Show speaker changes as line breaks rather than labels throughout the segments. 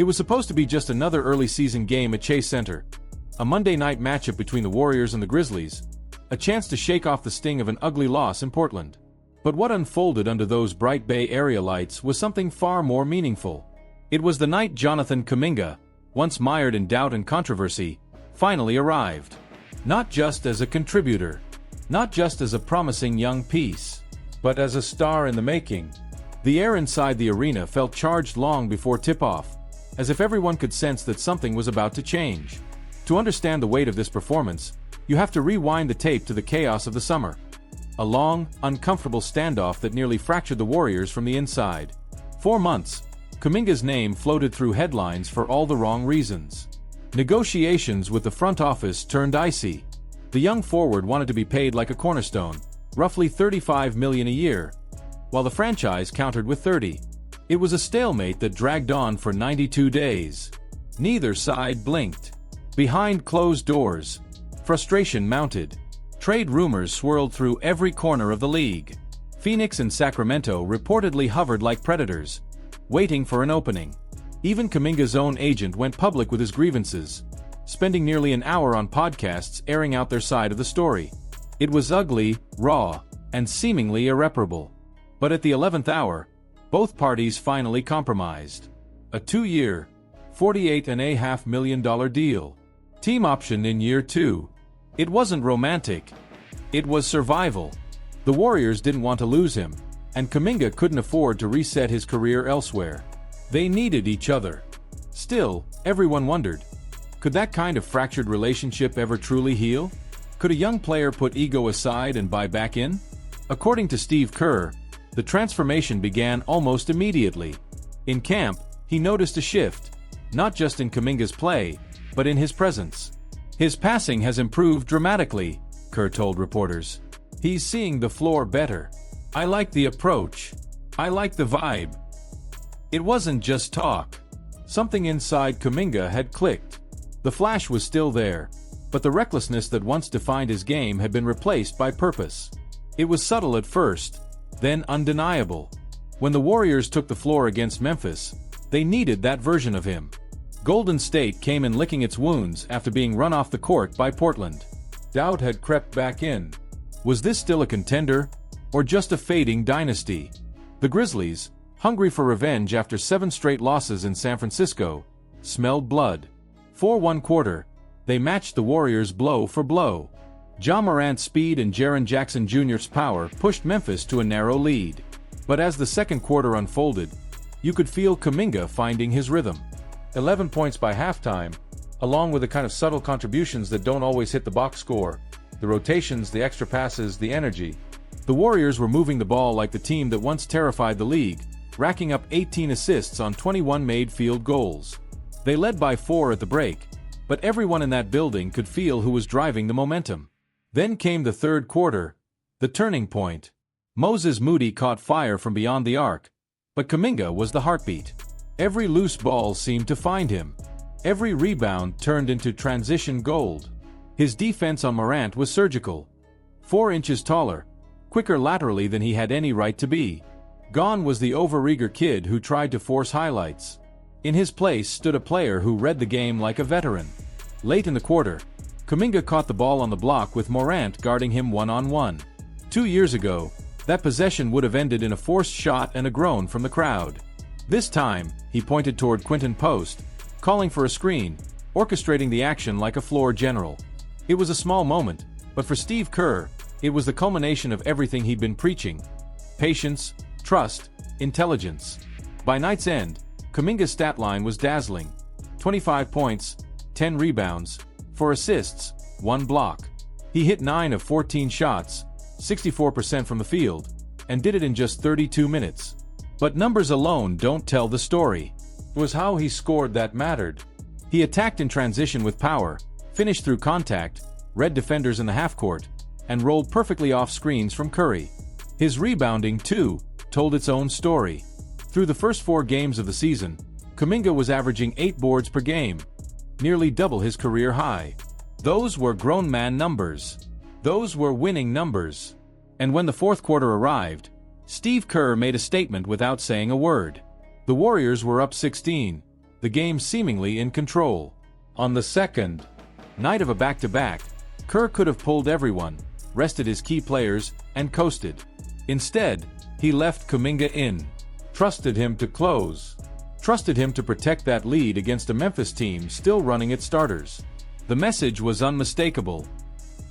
It was supposed to be just another early season game at Chase Center, a Monday night matchup between the Warriors and the Grizzlies, a chance to shake off the sting of an ugly loss in Portland. But what unfolded under those bright Bay Area lights was something far more meaningful. It was the night Jonathan Kuminga, once mired in doubt and controversy, finally arrived. Not just as a contributor, not just as a promising young piece, but as a star in the making. The air inside the arena felt charged long before tip-off, as if everyone could sense that something was about to change. To understand the weight of this performance, you have to rewind the tape to the chaos of the summer. A long, uncomfortable standoff that nearly fractured the Warriors from the inside. 4 months, Kuminga's name floated through headlines for all the wrong reasons. Negotiations with the front office turned icy. The young forward wanted to be paid like a cornerstone, roughly $35 million a year, while the franchise countered with 30. It was a stalemate that dragged on for 92 days. Neither side blinked. Behind closed doors, frustration mounted. Trade rumors swirled through every corner of the league. Phoenix and Sacramento reportedly hovered like predators, waiting for an opening. Even Kuminga's own agent went public with his grievances, spending nearly an hour on podcasts airing out their side of the story. It was ugly, raw, and seemingly irreparable. But at the 11th hour, both parties finally compromised. A 2-year, $48.5 million deal. Team option in year 2. It wasn't romantic. It was survival. The Warriors didn't want to lose him, and Kuminga couldn't afford to reset his career elsewhere. They needed each other. Still, everyone wondered, could that kind of fractured relationship ever truly heal? Could a young player put ego aside and buy back in? According to Steve Kerr, the transformation began almost immediately. In camp, he noticed a shift, not just in Kuminga's play, but in his presence. His passing has improved dramatically, Kerr told reporters. He's seeing the floor better. I like the approach. I like the vibe. It wasn't just talk. Something inside Kuminga had clicked. The flash was still there, but the recklessness that once defined his game had been replaced by purpose. It was subtle at first, then undeniable. When the Warriors took the floor against Memphis, they needed that version of him. Golden State came in licking its wounds after being run off the court by Portland. Doubt had crept back in. Was this still a contender, or just a fading dynasty? The Grizzlies, hungry for revenge after 7 straight losses in San Francisco, smelled blood. For one quarter, they matched the Warriors blow for blow. Ja Morant's speed and Jaren Jackson Jr.'s power pushed Memphis to a narrow lead. But as the second quarter unfolded, you could feel Kuminga finding his rhythm. 11 points by halftime, along with the kind of subtle contributions that don't always hit the box score, the rotations, the extra passes, the energy. The Warriors were moving the ball like the team that once terrified the league, racking up 18 assists on 21 made field goals. They led by 4 at the break, but everyone in that building could feel who was driving the momentum. Then came the third quarter, the turning point. Moses Moody caught fire from beyond the arc, but Kuminga was the heartbeat. Every loose ball seemed to find him. Every rebound turned into transition gold. His defense on Morant was surgical. 4 inches taller, quicker laterally than he had any right to be. Gone was the overeager kid who tried to force highlights. In his place stood a player who read the game like a veteran. Late in the quarter, Kuminga caught the ball on the block with Morant guarding him one-on-one. 2 years ago, that possession would have ended in a forced shot and a groan from the crowd. This time, he pointed toward Quinton Post, calling for a screen, orchestrating the action like a floor general. It was a small moment, but for Steve Kerr, it was the culmination of everything he'd been preaching. Patience, trust, intelligence. By night's end, Kuminga's stat line was dazzling. 25 points, 10 rebounds, 4 assists, 1 block. He hit 9 of 14 shots, 64% from the field, and did it in just 32 minutes. But numbers alone don't tell the story. It was how he scored that mattered. He attacked in transition with power, finished through contact, read defenders in the half-court, and rolled perfectly off screens from Curry. His rebounding, too, told its own story. Through the first 4 games of the season, Kuminga was averaging 8 boards per game, nearly double his career high. Those were grown man numbers. Those were winning numbers. And when the fourth quarter arrived, Steve Kerr made a statement without saying a word. The Warriors were up 16. the game seemingly in control. On the second night of a back-to-back, Kerr could have pulled everyone, rested his key players, and coasted. Instead, he left Kuminga in, trusted him to close, trusted him to protect that lead against a Memphis team still running its starters. The message was unmistakable.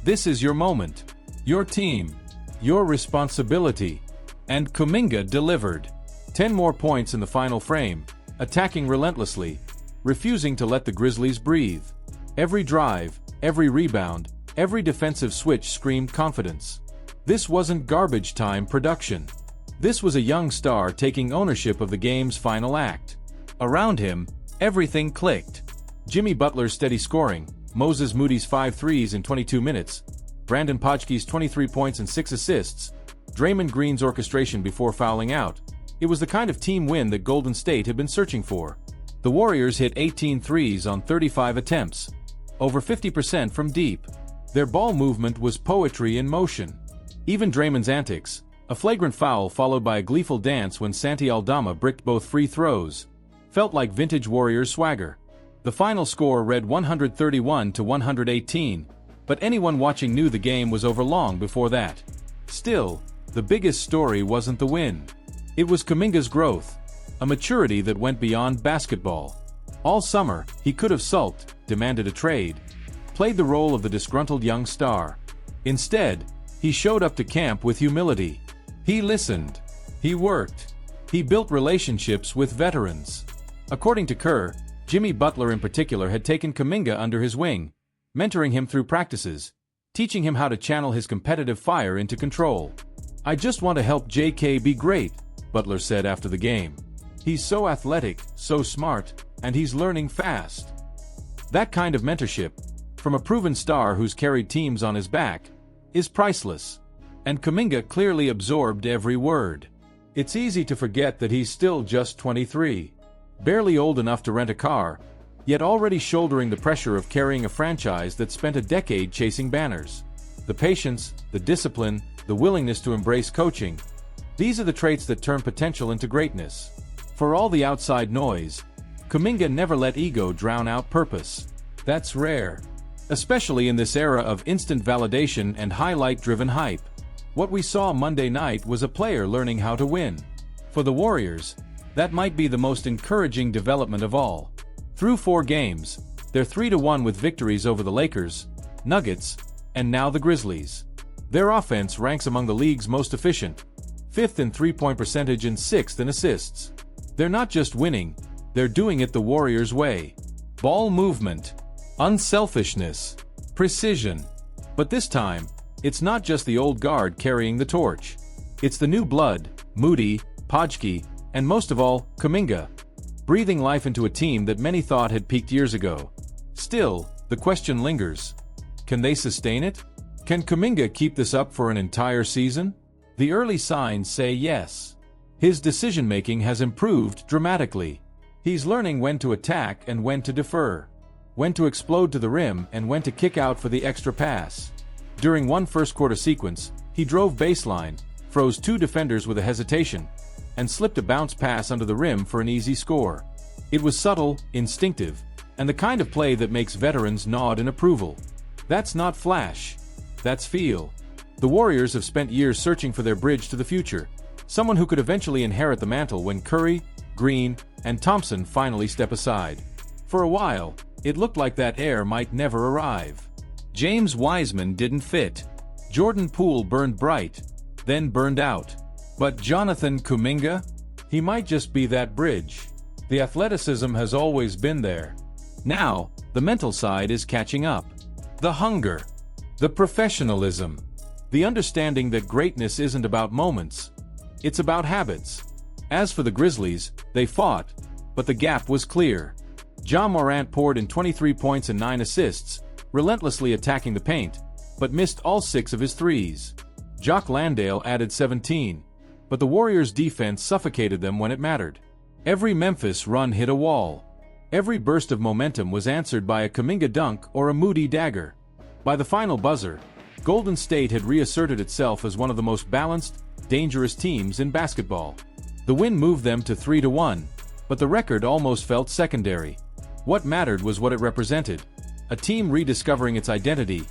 This is your moment, your team, your responsibility. And Kuminga delivered. 10 more points in the final frame, attacking relentlessly, refusing to let the Grizzlies breathe. Every drive, every rebound, every defensive switch screamed confidence. This wasn't garbage time production. This was a young star taking ownership of the game's final act. Around him, everything clicked. Jimmy Butler's steady scoring, Moses Moody's 5 threes in 22 minutes, Brandon Podgke's 23 points and 6 assists, Draymond Green's orchestration before fouling out. It was the kind of team win that Golden State had been searching for. The Warriors hit 18 threes on 35 attempts, over 50% from deep. Their ball movement was poetry in motion. Even Draymond's antics, a flagrant foul followed by a gleeful dance when Santi Aldama bricked both free throws, felt like vintage Warriors swagger. The final score read 131-118, but anyone watching knew the game was over long before that. Still, the biggest story wasn't the win. It was Kuminga's growth, a maturity that went beyond basketball. All summer, he could have sulked, demanded a trade, played the role of the disgruntled young star. Instead, he showed up to camp with humility. He listened. He worked. He built relationships with veterans. According to Kerr, Jimmy Butler in particular had taken Kuminga under his wing, mentoring him through practices, teaching him how to channel his competitive fire into control. "I just want to help JK be great," Butler said after the game. "He's so athletic, so smart, and he's learning fast." That kind of mentorship, from a proven star who's carried teams on his back, is priceless. And Kuminga clearly absorbed every word. It's easy to forget that he's still just 23, barely old enough to rent a car, yet already shouldering the pressure of carrying a franchise that spent a decade chasing banners. The patience, the discipline, the willingness to embrace coaching, these are the traits that turn potential into greatness. For all the outside noise, Kuminga never let ego drown out purpose. That's rare, especially in this era of instant validation and highlight-driven hype. What we saw Monday night was a player learning how to win. For the Warriors, that might be the most encouraging development of all. Through 4 games, they're 3-1 with victories over the Lakers, Nuggets, and now the Grizzlies. Their offense ranks among the league's most efficient, 5th in three-point percentage and 6th in assists. They're not just winning, they're doing it the Warriors' way. Ball movement, unselfishness, precision. But this time, it's not just the old guard carrying the torch. It's the new blood, Moody, Podgke, and most of all, Kuminga, breathing life into a team that many thought had peaked years ago. Still, the question lingers. Can they sustain it? Can Kuminga keep this up for an entire season? The early signs say yes. His decision-making has improved dramatically. He's learning when to attack and when to defer, when to explode to the rim and when to kick out for the extra pass. During one first-quarter sequence, he drove baseline, froze 2 defenders with a hesitation, and slipped a bounce pass under the rim for an easy score. It was subtle, instinctive, and the kind of play that makes veterans nod in approval. That's not flash. That's feel. The Warriors have spent years searching for their bridge to the future, someone who could eventually inherit the mantle when Curry, Green, and Thompson finally step aside. For a while, it looked like that heir might never arrive. James Wiseman didn't fit. Jordan Poole burned bright, then burned out. But Jonathan Kuminga? He might just be that bridge. The athleticism has always been there. Now, the mental side is catching up. The hunger, the professionalism, the understanding that greatness isn't about moments. It's about habits. As for the Grizzlies, they fought, but the gap was clear. Ja Morant poured in 23 points and 9 assists, relentlessly attacking the paint, but missed all 6 of his threes. Jock Landale added 17, but the Warriors' defense suffocated them when it mattered. Every Memphis run hit a wall. Every burst of momentum was answered by a Kuminga dunk or a Moody dagger. By the final buzzer, Golden State had reasserted itself as one of the most balanced, dangerous teams in basketball. The win moved them to 3-1, But the record almost felt secondary. What mattered was what it represented: a team rediscovering its identity,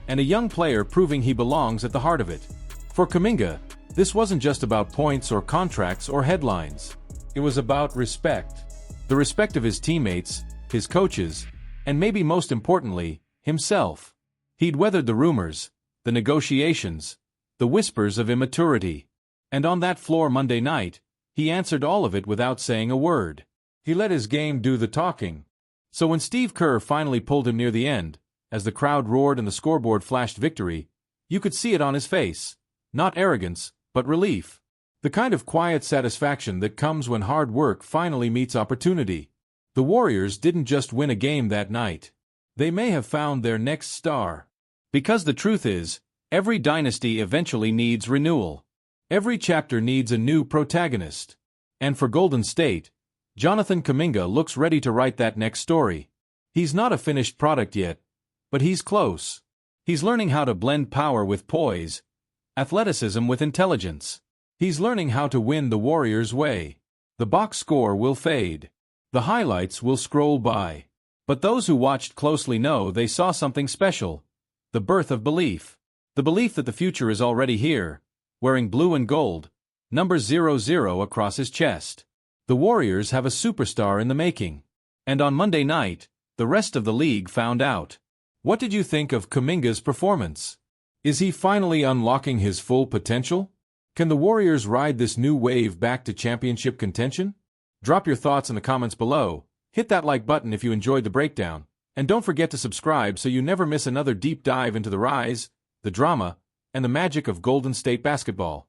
and a young player proving he belongs at the heart of it. For Kuminga, this wasn't just about points or contracts or headlines. It was about respect. The respect of his teammates, his coaches, and maybe most importantly, himself. He'd weathered the rumors, the negotiations, the whispers of immaturity. And on that floor Monday night, he answered all of it without saying a word. He let his game do the talking. So when Steve Kerr finally pulled him near the end, as the crowd roared and the scoreboard flashed victory, you could see it on his face. Not arrogance, but relief. The kind of quiet satisfaction that comes when hard work finally meets opportunity. The Warriors didn't just win a game that night. They may have found their next star. Because the truth is, every dynasty eventually needs renewal. Every chapter needs a new protagonist. And for Golden State, Jonathan Kuminga looks ready to write that next story. He's not a finished product yet, but he's close. He's learning how to blend power with poise, athleticism with intelligence. He's learning how to win the Warriors' way. The box score will fade. The highlights will scroll by. But those who watched closely know they saw something special. The birth of belief. The belief that the future is already here, wearing blue and gold, number 00 across his chest. The Warriors have a superstar in the making. And on Monday night, the rest of the league found out. What did you think of Kuminga's performance? Is he finally unlocking his full potential? Can the Warriors ride this new wave back to championship contention? Drop your thoughts in the comments below, hit that like button if you enjoyed the breakdown, and don't forget to subscribe so you never miss another deep dive into the rise, the drama, and the magic of Golden State basketball.